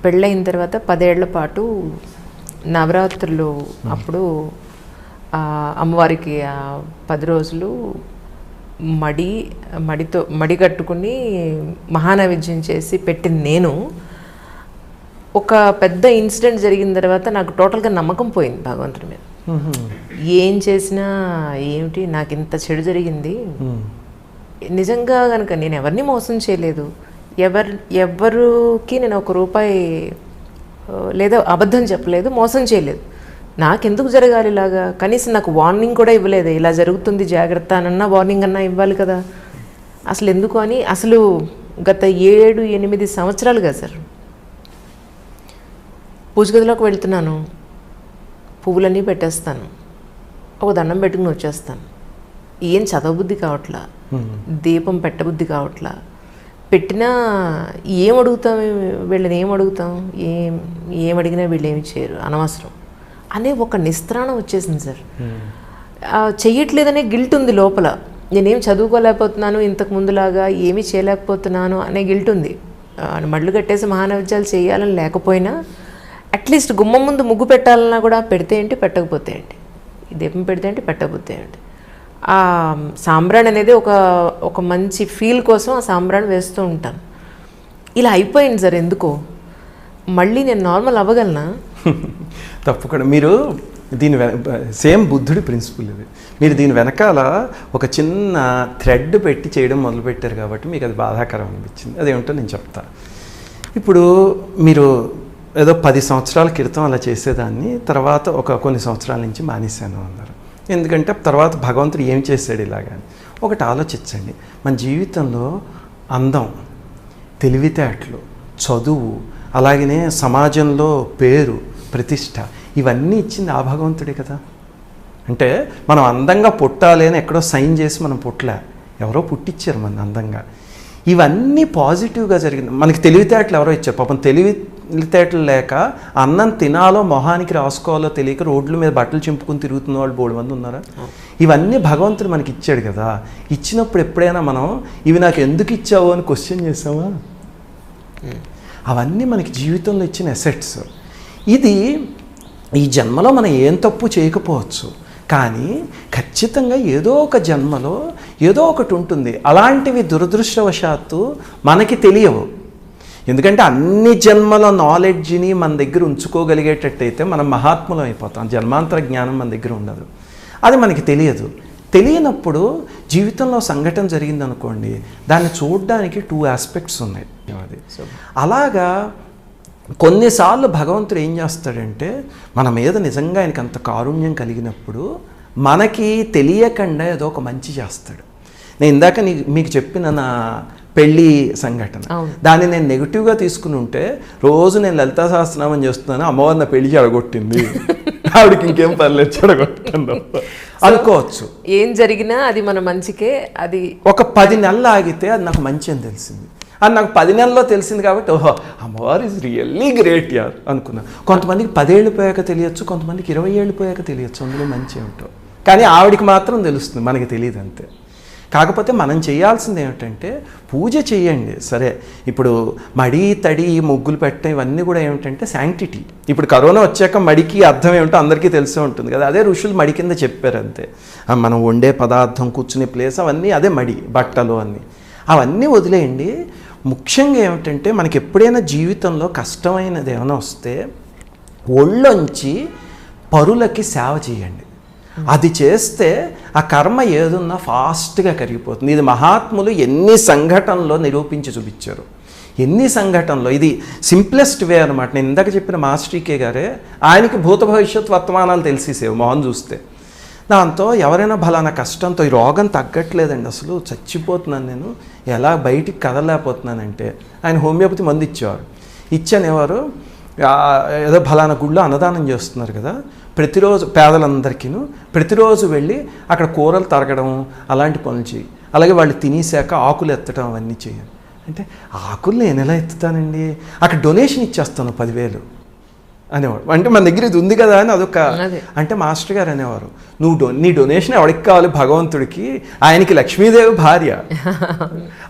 పెళ్ళైన తర్వాత 10 ఏళ్ల పాటు నవరాత్రులు అప్పుడు అమ్మవారికి 10 రోజులు మడి కట్టుకుని మహానైవేద్యం చేసి పెట్టిన నేను ఒక పెద్ద ఇన్సిడెంట్ జరిగిన తర్వాత నాకు టోటల్గా నమ్మకం పోయింది భగవంతుడి మీద. ఏం చేసినా ఏమిటి, నాకు ఇంత చెడు జరిగింది, నిజంగా కనుక నేను ఎవరిని మోసం చేయలేదు, ఎవరికి నేను 1 రూపాయి లేదా అబద్ధం చెప్పలేదు, మోసం చేయలేదు, నాకెందుకు జరగాలి ఇలాగా? కనీసం నాకు వార్నింగ్ కూడా ఇవ్వలేదు, ఇలా జరుగుతుంది జాగ్రత్త అనన్నా వార్నింగ్ అన్నా ఇవ్వాలి కదా. అసలు ఎందుకు అని అసలు గత 7-8 సంవత్సరాలుగా సార్ పూజ గదిలోకి వెళ్తున్నాను, పువ్వులన్నీ పెట్టేస్తాను, ఒక దండం పెట్టుకుని వచ్చేస్తాను. ఏం చదవబుద్ధి కావట్లా, దీపం పెట్టబుద్ధి కావట్లా, పెట్టినా ఏం అడుగుతాం, వీళ్ళని ఏం అడుగుతాం, ఏం అడిగినా వీళ్ళు ఏమి చేయరు, అనవసరం అనే ఒక నిస్త్రాణం వచ్చేసింది సార్. చెయ్యట్లేదనే గిల్ట్ ఉంది లోపల, నేనేం చదువుకోలేకపోతున్నాను, ఇంతకు ముందులాగా ఏమీ చేయలేకపోతున్నాను అనే గిల్ట్ ఉంది. మళ్ళు కట్టేసి మహానైవేద్యాలు చేయాలని లేకపోయినా అట్లీస్ట్ గుమ్మం ముందు ముగ్గు పెట్టాలన్నా కూడా పెడితే ఏంటి, పెట్టకపోతే ఏంటి, దీపం పెడితే ఏంటి, పెట్టకపోతే ఏంటి, ఆ సాంబ్రాణి అనేది ఒక మంచి ఫీల్ కోసం ఆ సాంబ్రాణి వేస్తూ ఉంటాను. ఇలా అయిపోయింది సార్ ఎందుకో. మళ్ళీ నేను నార్మల్ అవ్వగలనా? తప్పకుండా. మీరు దీని సేమ్ బుద్ధుడి ప్రిన్సిపల్ ఇది. మీరు దీని వెనకాల ఒక చిన్న థ్రెడ్ పెట్టి చేయడం మొదలుపెట్టారు కాబట్టి మీకు అది బాధాకరం అనిపించింది. అదేమిటో నేను చెప్తా. ఇప్పుడు మీరు ఏదో 10 సంవత్సరాల క్రితం అలా చేసేదాన్ని, తర్వాత కొన్ని సంవత్సరాల నుంచి మానేశాను అన్నారు. ఎందుకంటే తర్వాత భగవంతుడు ఏం చేశాడు ఇలాగని ఒకటి ఆలోచించండి. మన జీవితంలో అందం, తెలివితేటలు, చదువు, అలాగనే సమాజంలో పేరు, ప్రతిష్ట, ఇవన్నీ ఇచ్చింది ఆ భగవంతుడే కదా. అంటే మనం అందంగా పుట్టాలి అని ఎక్కడో సైన్ చేసి మనం పుట్టలే, ఎవరో పుట్టించారు మన అందంగా. ఇవన్నీ పాజిటివ్గా జరిగింది. మనకి తెలివితేటలు ఎవరో ఇచ్చారు. పాపం తెలివితేటలు లేక అన్నం తినాలో మొహానికి రాసుకోవాలో తెలియక రోడ్ల మీద బట్టలు చింపుకుని తిరుగుతున్న వాళ్ళు 3 మంది ఉన్నారా? ఇవన్నీ భగవంతుడు మనకి ఇచ్చాడు కదా. ఇచ్చినప్పుడు ఎప్పుడైనా మనం ఇవి నాకు ఎందుకు ఇచ్చావు అని క్వశ్చన్ చేసామా? అవన్నీ మనకి జీవితంలో ఇచ్చిన అసెట్స్. ఇది ఈ జన్మలో మనం ఏం తప్పు చేయకపోవచ్చు, కానీ ఖచ్చితంగా ఏదో ఒక జన్మలో ఏదో ఒకటి ఉంటుంది. అలాంటివి దురదృష్టవశాత్తు మనకి తెలియవు. ఎందుకంటే అన్ని జన్మల నాలెడ్జ్ని మన దగ్గర ఉంచుకోగలిగేటట్టయితే మనం మహాత్ములం అయిపోతాం. జన్మాంతర జ్ఞానం మన దగ్గర ఉండదు, అది మనకి తెలియదు. తెలియనప్పుడు జీవితంలో సంఘటన జరిగిందనుకోండి, దాన్ని చూడడానికి 2 ఆస్పెక్ట్స్ ఉన్నాయి. అది అలాగా కొన్నిసార్లు భగవంతుడు ఏం చేస్తాడంటే మన మీద నిజంగా ఆయనకి అంత కారుణ్యం కలిగినప్పుడు మనకి తెలియకుండా ఏదో ఒక మంచి చేస్తాడు. నేను ఇందాక మీకు చెప్పిన నా పెళ్ళి సంఘటన, దాన్ని నేను నెగిటివ్గా తీసుకుని ఉంటే రోజు నేను లలితా సహస్రనామం చేస్తున్నాను, అమ్మవారు నా పెళ్లి చెడగొట్టింది, ఆవిడకి ఇంకేం పర్లేదు చెడగొట్టింది అనుకోవచ్చు. ఏం జరిగినా అది మన మంచికే. అది ఒక 10 నెలలు ఆగితే అది నాకు మంచి అని తెలిసింది. అది నాకు 10 నెలల్లో తెలిసింది కాబట్టి ఓహో అమ్మవారు ఈజ్ రియల్లీ గ్రేట్ యార్ అనుకున్నా. కొంతమందికి 10 ఏళ్ళు పోయాక తెలియచ్చు, కొంతమందికి 20 ఏళ్ళు పోయాక తెలియచ్చు అందులో మంచి ఏమిటో. కానీ ఆవిడికి మాత్రం తెలుస్తుంది, మనకి తెలియదు అంతే. కాకపోతే మనం చేయాల్సింది ఏమిటంటే పూజ చేయండి సరే. ఇప్పుడు మడి తడి ముగ్గులు పెట్టడం ఇవన్నీ కూడా ఏమిటంటే శాంక్టిటీ. ఇప్పుడు కరోనా వచ్చాక మడికి అర్థం ఏమిటో అందరికీ తెలిసే ఉంటుంది కదా. అదే ఋషులు మడి కింద చెప్పారు అంతే. మనం వండే పదార్థం, కూర్చునే ప్లేస్ అవన్నీ అదే మడి, బట్టలు అన్నీ అవన్నీ వదిలేయండి. ముఖ్యంగా ఏమిటంటే మనకి ఎప్పుడైనా జీవితంలో కష్టమైనది ఏమైనా వస్తే ఒళ్ళొంచి పరులకి సేవ చేయండి. అది చేస్తే ఆ కర్మ ఏదున్నా ఫాస్ట్గా కరిగిపోతుంది. ఇది మహాత్ములు ఎన్ని సంఘటనలో నిరూపించి చూపించారు. ఎన్ని సంఘటనలో ఇది సింప్లెస్ట్ వే అనమాట. నేను ఇందాక చెప్పిన మాస్టరీకే గారే ఆయనకి భూత భవిష్యత్ వర్తమానాలు తెలిసేసేవి మొహం చూస్తే. దాంతో ఎవరైనా బలానా కష్టంతో ఈ రోగం తగ్గట్లేదండి, అసలు చచ్చిపోతున్నాను నేను, ఎలా బయటికి కదలలేకపోతున్నానంటే ఆయన హోమియోపతి మందు ఇచ్చేవారు. ఇచ్చనేవారు ఏదో బలానా గుళ్ళో అన్నదానం చేస్తున్నారు కదా, ప్రతిరోజు పేదలందరికీను ప్రతిరోజు వెళ్ళి అక్కడ కూరలు తరగడం అలాంటి పనులు చేయి. అలాగే వాళ్ళు తినేసాక ఆకులు ఎత్తడం అవన్నీ చేయాలి. అంటే ఆకులు నేను ఎలా ఎత్తుతానండి, అక్కడ డొనేషన్ ఇచ్చేస్తాను 10,000 అనేవాడు. అంటే మన దగ్గర ఇది ఉంది కదా అని అదొక, అదే. అంటే మాస్టర్ గారు అనేవారు, నీ డొనేషన్ ఎవరికి కావాలి భగవంతుడికి, ఆయనకి లక్ష్మీదేవి భార్య.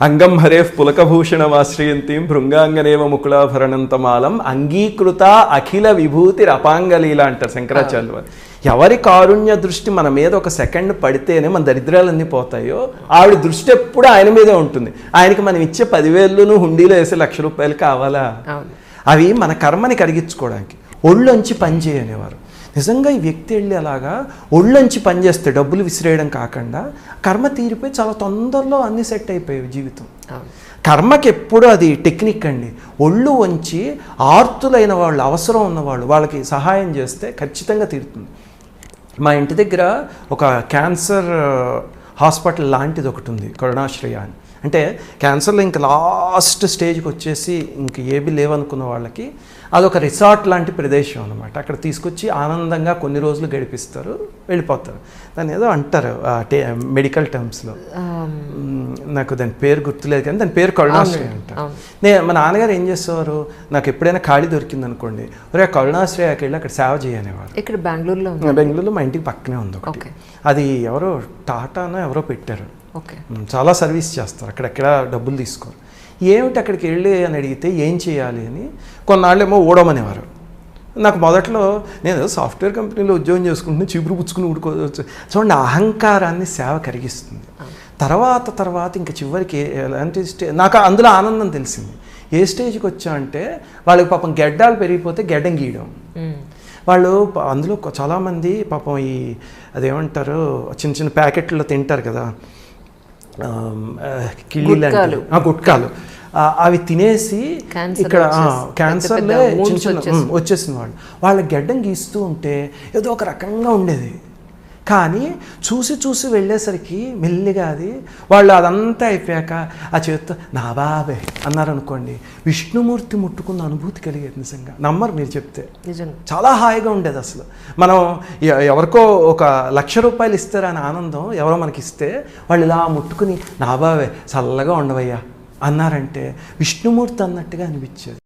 అంగం హరేఫ్ పులకభూషణమాశ్రయంతీం భృంగాంగనేవ ముకులాభరణంతమాలం అంగీకృత అఖిల విభూతి రపాంగలీల అంటారు శంకరాచార్యులు వారు. ఎవరి కారుణ్య దృష్టి మన మీద ఒక సెకండ్ పడితేనే మన దరిద్రాలన్నీ పోతాయో ఆవిడ దృష్టి ఎప్పుడు ఆయన మీదే ఉంటుంది. ఆయనకి మనం ఇచ్చే 10,000 హుండీలో వేసే ₹1,00,000 కావాలా? అవి మన కర్మని కరిగించుకోవడానికి. ఒళ్ళొంచి పని చేయనేవారు. నిజంగా ఈ వ్యక్తి వెళ్ళి అలాగా ఒళ్ళొంచి పని చేస్తే డబ్బులు విసిరేయడం కాకుండా కర్మ తీరిపోయి చాలా తొందరలో అన్ని సెట్ అయిపోయాయి జీవితం. కర్మకి ఎప్పుడు అది టెక్నిక్ అండి. ఒళ్ళు వంచి ఆర్తులైన వాళ్ళు, అవసరం ఉన్నవాళ్ళు, వాళ్ళకి సహాయం చేస్తే ఖచ్చితంగా తీరుతుంది. మా ఇంటి దగ్గర ఒక క్యాన్సర్ హాస్పిటల్ లాంటిది ఒకటి ఉంది, కరుణాశ్రయ అని. అంటే క్యాన్సర్లో ఇంక లాస్ట్ స్టేజ్కి వచ్చేసి ఇంక ఏబీ లేవనుకున్న వాళ్ళకి అదొక రిసార్ట్ లాంటి ప్రదేశం అనమాట. అక్కడ తీసుకొచ్చి ఆనందంగా కొన్ని రోజులు గడిపిస్తారు, వెళ్ళిపోతారు. దాన్ని ఏదో అంటారు మెడికల్ టర్మ్స్లో, నాకు దాని పేరు గుర్తులేదు కానీ దాని పేరు కరుణాశ్రయ అంటారు. మా నాన్నగారు ఏం చేసేవారు, నాకు ఎప్పుడైనా ఖాళీ దొరికింది అనుకోండి, ఒరే కరుణాశ్రయకి వెళ్ళి అక్కడ సేవ చేయనేవారు. ఇక్కడ బెంగళూరులో బెంగళూరులో మా ఇంటికి పక్కనే ఉంది ఒకటి. అది ఎవరో టాటానో ఎవరో పెట్టారు. ఓకే, చాలా సర్వీస్ చేస్తారు, అక్కడెక్కడ డబ్బులు తీసుకోరు. ఏమిటి అక్కడికి వెళ్ళి అని అడిగితే ఏం చేయాలి అని కొన్నాళ్ళేమో ఓడమనేవారు. నాకు మొదట్లో నేను సాఫ్ట్వేర్ కంపెనీలో ఉద్యోగం చేసుకుంటున్నా, చీపురు పుచ్చుకుని ఊడుకోవచ్చు. చూడండి, అహంకారాన్ని సేవ కరిగిస్తుంది. తర్వాత ఇంకా చివరికి ఎలాంటి నాకు అందులో ఆనందం తెలిసింది. ఏ స్టేజ్కి వచ్చా అంటే వాళ్ళకి పాపం గెడ్డాలు పెరిగిపోతే గెడ్డం గీయడం. వాళ్ళు అందులో చాలామంది పాపం ఈ అదేమంటారు చిన్న చిన్న ప్యాకెట్లో తింటారు కదా కిళ్ళి లాంటి గుట్కాలు, అవి తినేసి ఇక్కడ క్యాన్సర్లే చిన్న చిన్న వచ్చేసిన వాళ్ళ గెడ్డం గీస్తూ ఉంటే ఏదో ఒక రకంగా ఉండేది. కానీ చూసి వెళ్ళేసరికి మెల్లిగా అది వాళ్ళు అదంతా అయిపోయాక ఆ చేతితో నా బాబే అన్నారనుకోండి, విష్ణుమూర్తి ముట్టుకున్న అనుభూతి కలిగేది. నిజంగా నమ్మరు మీరు చెప్తే, చాలా హాయిగా ఉండేది. అసలు మనం ఎవరికో ఒక ₹1,00,000 ఇస్తారని ఆనందం ఎవరో మనకి ఇస్తే వాళ్ళు ఇలా ముట్టుకుని నా బాబే చల్లగా ఉండవయ్యా అన్నారంటే విష్ణుమూర్తి అన్నట్టుగా అనిపించేది.